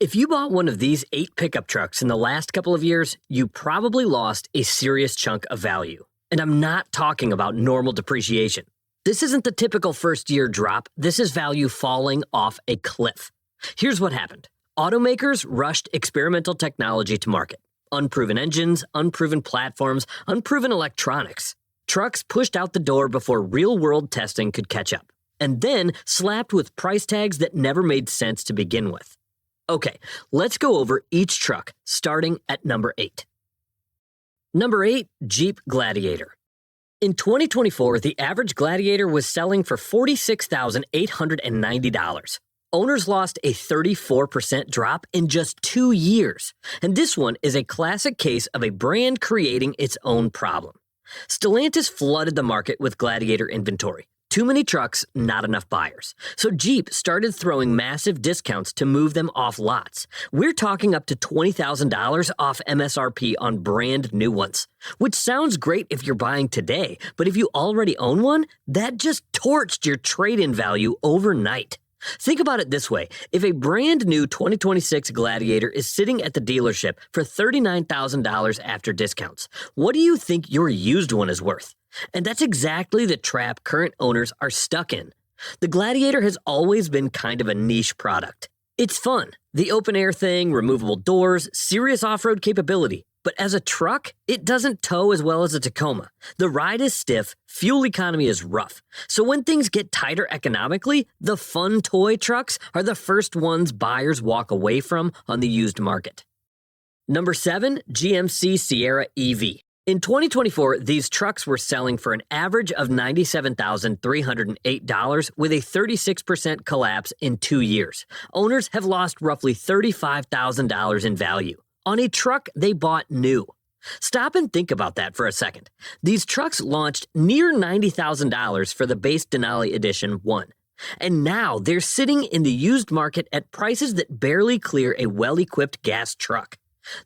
If you bought one of these 8 pickup trucks in the last couple of years, you probably lost a serious chunk of value. And I'm not talking about normal depreciation. This isn't the typical first-year drop. This is value falling off a cliff. Here's what happened. Automakers rushed experimental technology to market. Unproven engines, unproven platforms, unproven electronics. Trucks pushed out the door before real-world testing could catch up. And then slapped with price tags that never made sense to begin with. Okay, let's go over each truck, starting at number 8. Number 8, Jeep Gladiator. In 2024, the average Gladiator was selling for $46,890. Owners lost a 34% drop in just 2 years. And this one is a classic case of a brand creating its own problem. Stellantis flooded the market with Gladiator inventory. Too many trucks, not enough buyers. So Jeep started throwing massive discounts to move them off lots. We're talking up to $20,000 off MSRP on brand new ones. Which sounds great if you're buying today, but if you already own one, that just torched your trade-in value overnight. Think about it this way. If a brand new 2026 Gladiator is sitting at the dealership for $39,000 after discounts, what do you think your used one is worth? And that's exactly the trap current owners are stuck in. The Gladiator has always been kind of a niche product. It's fun. The open-air thing, removable doors, serious off-road capability. But as a truck, it doesn't tow as well as a Tacoma. The ride is stiff, fuel economy is rough. So when things get tighter economically, the fun toy trucks are the first ones buyers walk away from on the used market. Number 7, GMC Sierra EV. In 2024, these trucks were selling for an average of $97,308 with a 36% collapse in 2 years. Owners have lost roughly $35,000 in value on a truck they bought new. Stop and think about that for a second. These trucks launched near $90,000 for the base Denali Edition 1. And now they're sitting in the used market at prices that barely clear a well-equipped gas truck.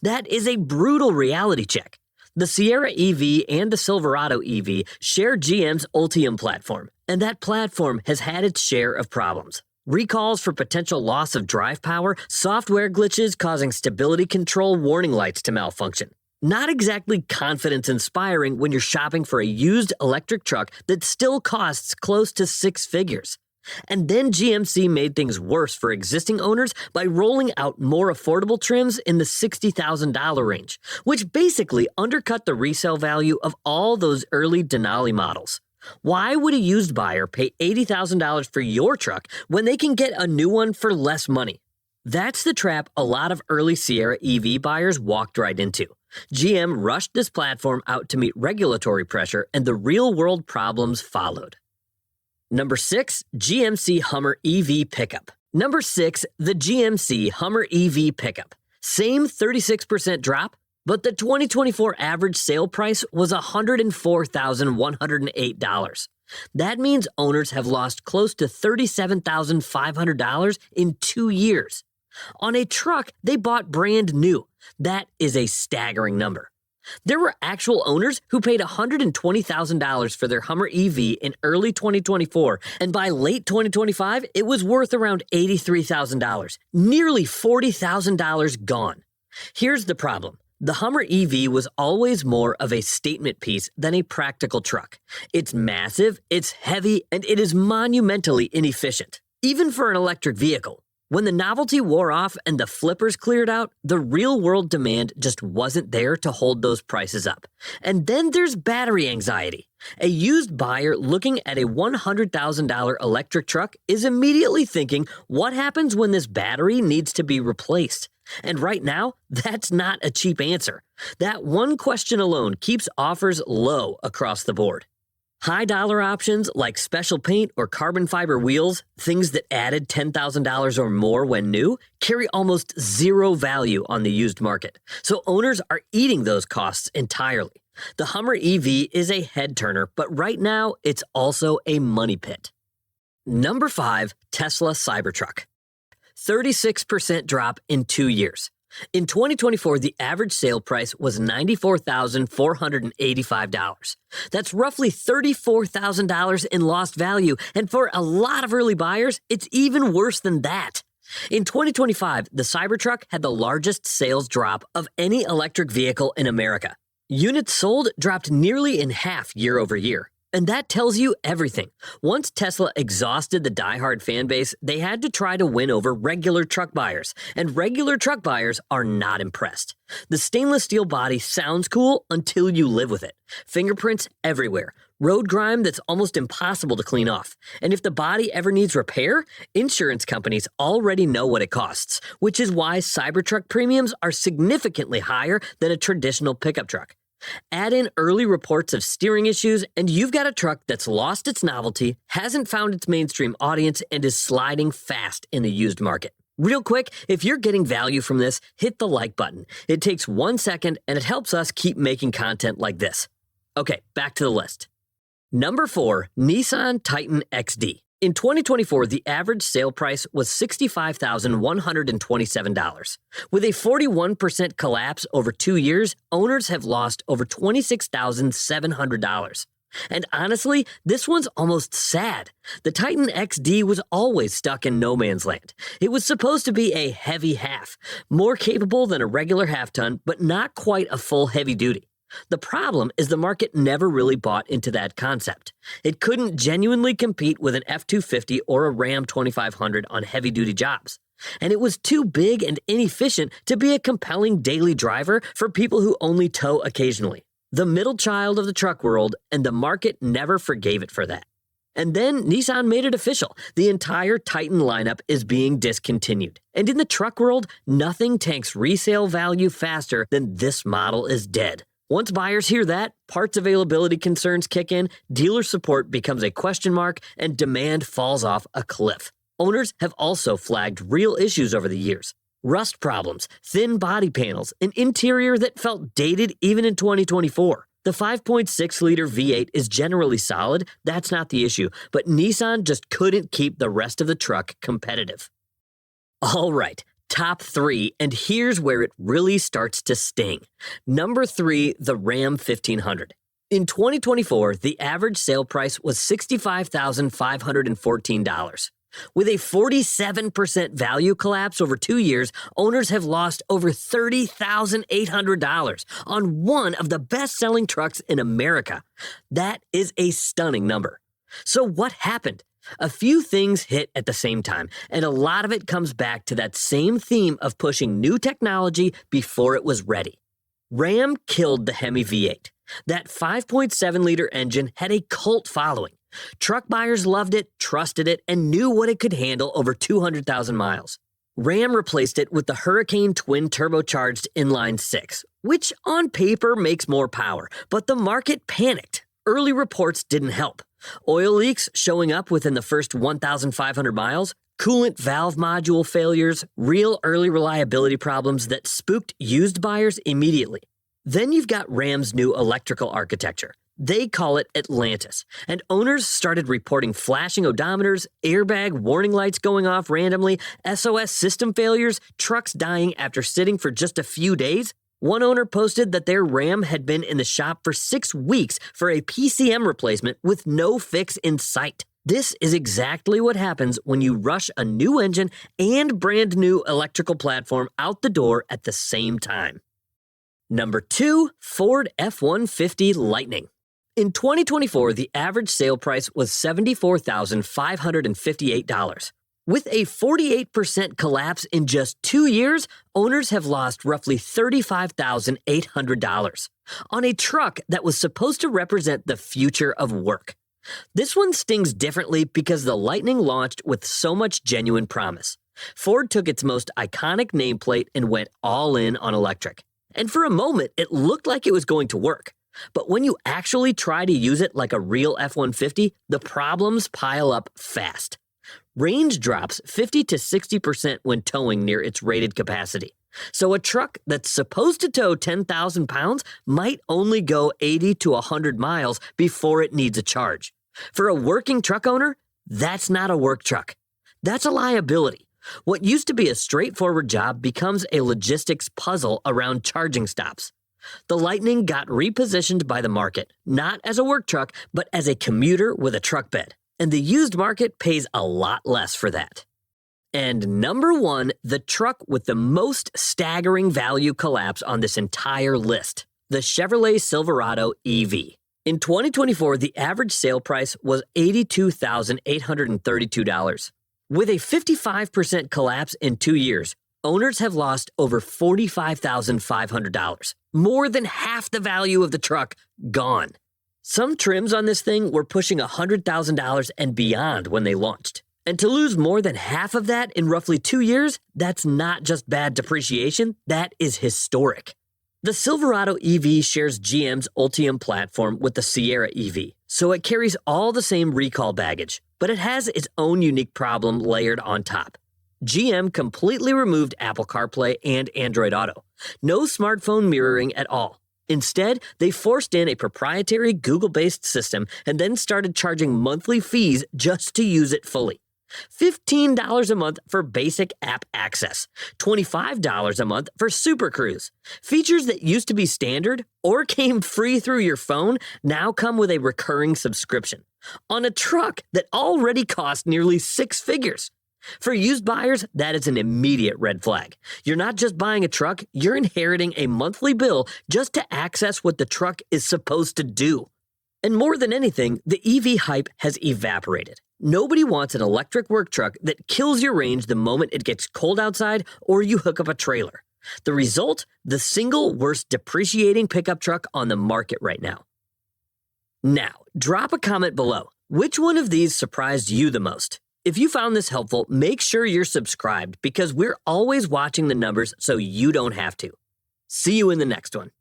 That is a brutal reality check. The Sierra EV and the Silverado EV share GM's Ultium platform, and that platform has had its share of problems. Recalls for potential loss of drive power, software glitches causing stability control warning lights to malfunction. Not exactly confidence-inspiring when you're shopping for a used electric truck that still costs close to 6 figures. And then GMC made things worse for existing owners by rolling out more affordable trims in the $60,000 range, which basically undercut the resale value of all those early Denali models. Why would a used buyer pay $80,000 for your truck when they can get a new one for less money? That's the trap a lot of early Sierra EV buyers walked right into. GM rushed this platform out to meet regulatory pressure, and the real-world problems followed. Number 6, GMC Hummer EV Pickup. Number 6, the GMC Hummer EV Pickup. Same 36% drop, but the 2024 average sale price was $104,108. That means owners have lost close to $37,500 in 2 years. On a truck they bought brand new. That is a staggering number. There were actual owners who paid $120,000 for their Hummer EV in early 2024, and by late 2025, it was worth around $83,000, nearly $40,000 gone. Here's the problem. The Hummer EV was always more of a statement piece than a practical truck. It's massive, it's heavy, and it is monumentally inefficient, even for an electric vehicle. When the novelty wore off and the flippers cleared out, the real-world demand just wasn't there to hold those prices up. And then there's battery anxiety. A used buyer looking at a $100,000 electric truck is immediately thinking, what happens when this battery needs to be replaced? And right now, that's not a cheap answer. That one question alone keeps offers low across the board. High-dollar options like special paint or carbon fiber wheels, things that added $10,000 or more when new, carry almost zero value on the used market. So owners are eating those costs entirely. The Hummer EV is a head-turner, but right now it's also a money pit. Number 5, Tesla Cybertruck. 36% drop in 2 years. In 2024, the average sale price was $94,485. That's roughly $34,000 in lost value, and for a lot of early buyers, it's even worse than that. In 2025, the Cybertruck had the largest sales drop of any electric vehicle in America. Units sold dropped nearly in half year over year. And that tells you everything. Once Tesla exhausted the diehard fan base, they had to try to win over regular truck buyers, and regular truck buyers are not impressed. The stainless steel body sounds cool until you live with it. Fingerprints everywhere, road grime that's almost impossible to clean off. And if the body ever needs repair, insurance companies already know what it costs, which is why Cybertruck premiums are significantly higher than a traditional pickup truck. Add in early reports of steering issues, and you've got a truck that's lost its novelty, hasn't found its mainstream audience, and is sliding fast in the used market. Real quick, if you're getting value from this, hit the like button. It takes 1 second, and it helps us keep making content like this. Okay, back to the list. Number 4, Nissan Titan XD. In 2024, the average sale price was $65,127. With a 41% collapse over 2 years, owners have lost over $26,700. And honestly, this one's almost sad. The Titan XD was always stuck in no man's land. It was supposed to be a heavy half, more capable than a regular half-ton, but not quite a full heavy-duty. The problem is the market never really bought into that concept. It couldn't genuinely compete with an F-250 or a Ram 2500 on heavy-duty jobs. And it was too big and inefficient to be a compelling daily driver for people who only tow occasionally. The middle child of the truck world, and the market never forgave it for that. And then Nissan made it official. The entire Titan lineup is being discontinued. And in the truck world, nothing tanks resale value faster than this model is dead. Once buyers hear that, parts availability concerns kick in, dealer support becomes a question mark, and demand falls off a cliff. Owners have also flagged real issues over the years. Rust problems, thin body panels, an interior that felt dated even in 2024. The 5.6-liter V8 is generally solid, that's not the issue, but Nissan just couldn't keep the rest of the truck competitive. All right. Top 3, and here's where it really starts to sting. Number 3, the Ram 1500. In 2024, the average sale price was $65,514. With a 47% value collapse over 2 years, owners have lost over $30,800 on one of the best-selling trucks in America. That is a stunning number. So what happened? A few things hit at the same time, and a lot of it comes back to that same theme of pushing new technology before it was ready. Ram killed the Hemi V8. That 5.7-liter engine had a cult following. Truck buyers loved it, trusted it, and knew what it could handle over 200,000 miles. Ram replaced it with the Hurricane twin turbocharged inline-6, which on paper makes more power, but the market panicked. Early reports didn't help. Oil leaks showing up within the first 1,500 miles, coolant valve module failures, real early reliability problems that spooked used buyers immediately. Then you've got Ram's new electrical architecture. They call it Atlantis, and owners started reporting flashing odometers, airbag warning lights going off randomly, SOS system failures, trucks dying after sitting for just a few days. One owner posted that their Ram had been in the shop for 6 weeks for a PCM replacement with no fix in sight. This is exactly what happens when you rush a new engine and brand new electrical platform out the door at the same time. Number 2, Ford F-150 Lightning. In 2024, the average sale price was $74,558. With a 48% collapse in just 2 years, owners have lost roughly $35,800 on a truck that was supposed to represent the future of work. This one stings differently because the Lightning launched with so much genuine promise. Ford took its most iconic nameplate and went all in on electric. And for a moment, it looked like it was going to work. But when you actually try to use it like a real F-150, the problems pile up fast. Range drops 50 to 60% when towing near its rated capacity. So a truck that's supposed to tow 10,000 pounds might only go 80 to 100 miles before it needs a charge. For a working truck owner, that's not a work truck. That's a liability. What used to be a straightforward job becomes a logistics puzzle around charging stops. The Lightning got repositioned by the market, not as a work truck, but as a commuter with a truck bed. And the used market pays a lot less for that. And number 1, the truck with the most staggering value collapse on this entire list, the Chevrolet Silverado EV. In 2024, the average sale price was $82,832. With a 55% collapse in 2 years, owners have lost over $45,500. More than half the value of the truck gone. Some trims on this thing were pushing $100,000 and beyond when they launched. And to lose more than half of that in roughly 2 years, that's not just bad depreciation, that is historic. The Silverado EV shares GM's Ultium platform with the Sierra EV, so it carries all the same recall baggage, but it has its own unique problem layered on top. GM completely removed Apple CarPlay and Android Auto. No smartphone mirroring at all. Instead, they forced in a proprietary Google-based system and then started charging monthly fees just to use it fully. $15 a month for basic app access, $25 a month for Super Cruise. Features that used to be standard or came free through your phone now come with a recurring subscription on a truck that already cost nearly 6 figures. For used buyers, that is an immediate red flag. You're not just buying a truck, you're inheriting a monthly bill just to access what the truck is supposed to do. And more than anything, the EV hype has evaporated. Nobody wants an electric work truck that kills your range the moment it gets cold outside or you hook up a trailer. The result? The single worst depreciating pickup truck on the market right now. Now, drop a comment below. Which one of these surprised you the most? If you found this helpful, make sure you're subscribed because we're always watching the numbers so you don't have to. See you in the next one.